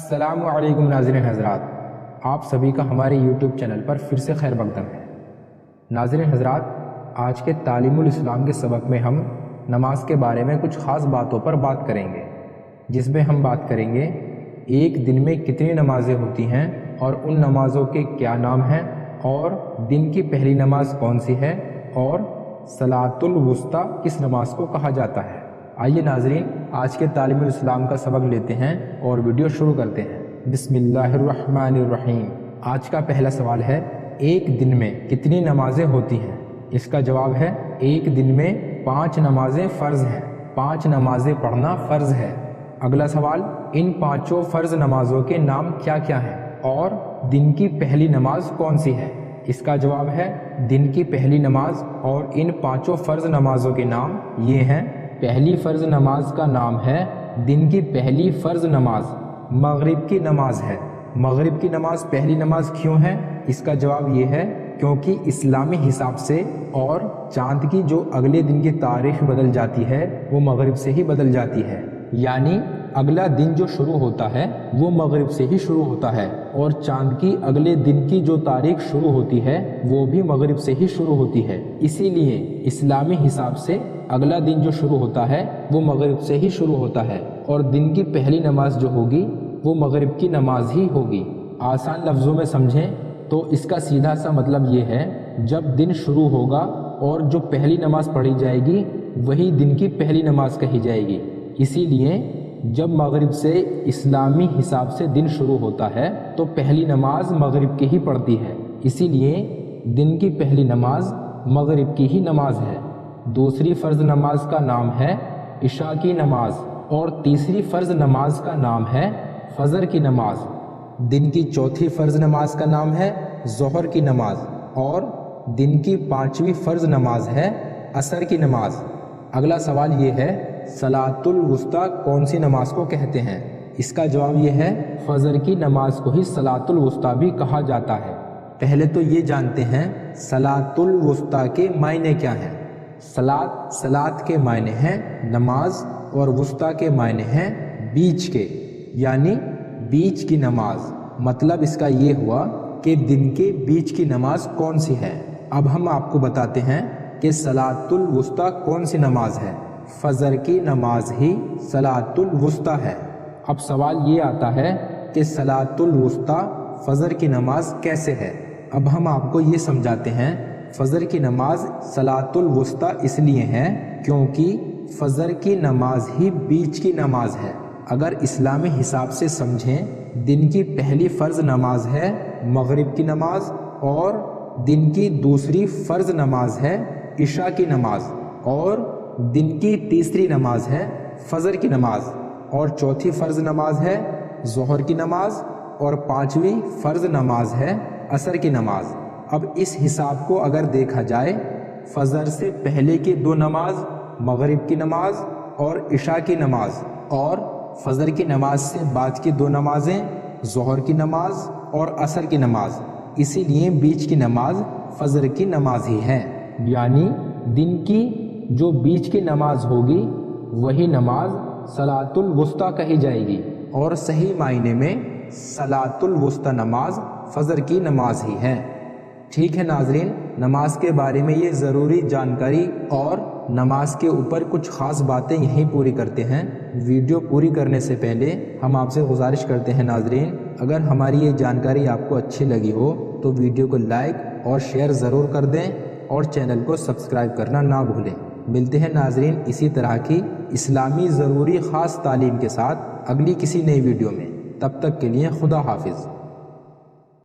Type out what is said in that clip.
السلام علیکم ناظرین حضرات، آپ سبھی کا ہمارے یوٹیوب چینل پر پھر سے خیر مقدم ہے۔ ناظرین حضرات، آج کے تعلیم الاسلام کے سبق میں ہم نماز کے بارے میں کچھ خاص باتوں پر بات کریں گے، جس میں ہم بات کریں گے ایک دن میں کتنی نمازیں ہوتی ہیں اور ان نمازوں کے کیا نام ہیں، اور دن کی پہلی نماز کون سی ہے، اور صلاۃ الوسطیٰ کس نماز کو کہا جاتا ہے۔ آئیے ناظرین، آج کے تعلیم الاسلام کا سبق لیتے ہیں اور ویڈیو شروع کرتے ہیں۔ بسم اللہ الرحمن الرحیم۔ آج کا پہلا سوال ہے، ایک دن میں کتنی نمازیں ہوتی ہیں؟ اس کا جواب ہے ایک دن میں 5 نمازیں فرض ہیں۔ 5 نمازیں پڑھنا فرض ہے۔ اگلا سوال، ان 5 فرض نمازوں کے نام کیا کیا ہیں اور دن کی پہلی نماز کون سی ہے؟ اس کا جواب ہے دن کی پہلی نماز اور ان 5 فرض نمازوں کے نام یہ ہیں۔ پہلی فرض نماز کا نام ہے دن کی پہلی فرض نماز مغرب کی نماز ہے۔ مغرب کی نماز پہلی نماز کیوں ہے؟ اس کا جواب یہ ہے کیونکہ اسلامی حساب سے اور چاند کی جو اگلے دن کی تاریخ بدل جاتی ہے وہ مغرب سے ہی بدل جاتی ہے، یعنی اگلا دن جو شروع ہوتا ہے وہ مغرب سے ہی شروع ہوتا ہے، اور چاند کی اگلے دن کی جو تاریخ شروع ہوتی ہے وہ بھی مغرب سے ہی شروع ہوتی ہے۔ اسی لیے اسلامی حساب سے اگلا دن جو شروع ہوتا ہے وہ مغرب سے ہی شروع ہوتا ہے، اور دن کی پہلی نماز جو ہوگی وہ مغرب کی نماز ہی ہوگی۔ آسان لفظوں میں سمجھیں تو اس کا سیدھا سا مطلب یہ ہے، جب دن شروع ہوگا اور جو پہلی نماز پڑھی جائے گی وہی دن کی پہلی نماز کہی جائے گی۔ اسی لیے جب مغرب سے اسلامی حساب سے دن شروع ہوتا ہے تو پہلی نماز مغرب کی ہی پڑتی ہے، اسی لیے دن کی پہلی نماز مغرب کی ہی نماز ہے۔ دوسری فرض نماز کا نام ہے عشاء کی نماز، اور تیسری فرض نماز کا نام ہے فجر کی نماز۔ دن کی چوتھی فرض نماز کا نام ہے ظہر کی نماز، اور دن کی 5ویں فرض نماز ہے عصر کی نماز۔ اگلا سوال یہ ہے، صلاۃ الوسطیٰ کون سی نماز کو کہتے ہیں؟ اس کا جواب یہ ہے فجر کی نماز کو ہی صلاۃ الوسطیٰ بھی کہا جاتا ہے۔ پہلے تو یہ جانتے ہیں صلاۃ الوسطیٰ کے معنی کیا ہیں۔ صلاۃ کے معنی ہیں نماز، اور وسطیٰ کے معنی ہیں بیچ کے، یعنی بیچ کی نماز۔ مطلب اس کا یہ ہوا کہ دن کے بیچ کی نماز کون سی ہے۔ اب ہم آپ کو بتاتے ہیں کہ صلاۃ الوسطیٰ کون سی نماز ہے۔ فجر کی نماز ہی صلاۃ الوسطیٰ ہے۔ اب سوال یہ آتا ہے کہ صلاۃ الوسطیٰ فجر کی نماز کیسے ہے؟ اب ہم آپ کو یہ سمجھاتے ہیں، فجر کی نماز صلاۃ الوسطیٰ اس لیے ہے کیونکہ فجر کی نماز ہی بیچ کی نماز ہے۔ اگر اسلامی حساب سے سمجھیں، دن کی پہلی فرض نماز ہے مغرب کی نماز، اور دن کی دوسری فرض نماز ہے عشاء کی نماز، اور دن کی تیسری نماز ہے فجر کی نماز، اور چوتھی فرض نماز ہے ظہر کی نماز، اور 5ویں فرض نماز ہے عصر کی نماز۔ اب اس حساب کو اگر دیکھا جائے، فجر سے پہلے کی 2 نماز مغرب کی نماز اور عشاء کی نماز، اور فجر کی نماز سے بعد کی 2 نمازیں ظہر کی نماز اور عصر کی نماز، اسی لیے بیچ کی نماز فجر کی نماز ہی ہے، یعنی دن کی جو بیچ کی نماز ہوگی وہی نماز صلاۃ الوسطیٰ کہی جائے گی، اور صحیح معنی میں صلاۃ الوسطیٰ نماز فجر کی نماز ہی ہے۔ ٹھیک ہے ناظرین، نماز کے بارے میں یہ ضروری جانکاری اور نماز کے اوپر کچھ خاص باتیں یہیں پوری کرتے ہیں۔ ویڈیو پوری کرنے سے پہلے ہم آپ سے گزارش کرتے ہیں ناظرین، اگر ہماری یہ جانکاری آپ کو اچھی لگی ہو تو ویڈیو کو لائک اور شیئر ضرور کر دیں، اور چینل کو سبسکرائب کرنا نہ بھولیں۔ ملتے ہیں ناظرین اسی طرح کی اسلامی ضروری خاص تعلیم کے ساتھ اگلی کسی نئی ویڈیو میں۔ تب تک کے لیے خدا حافظ۔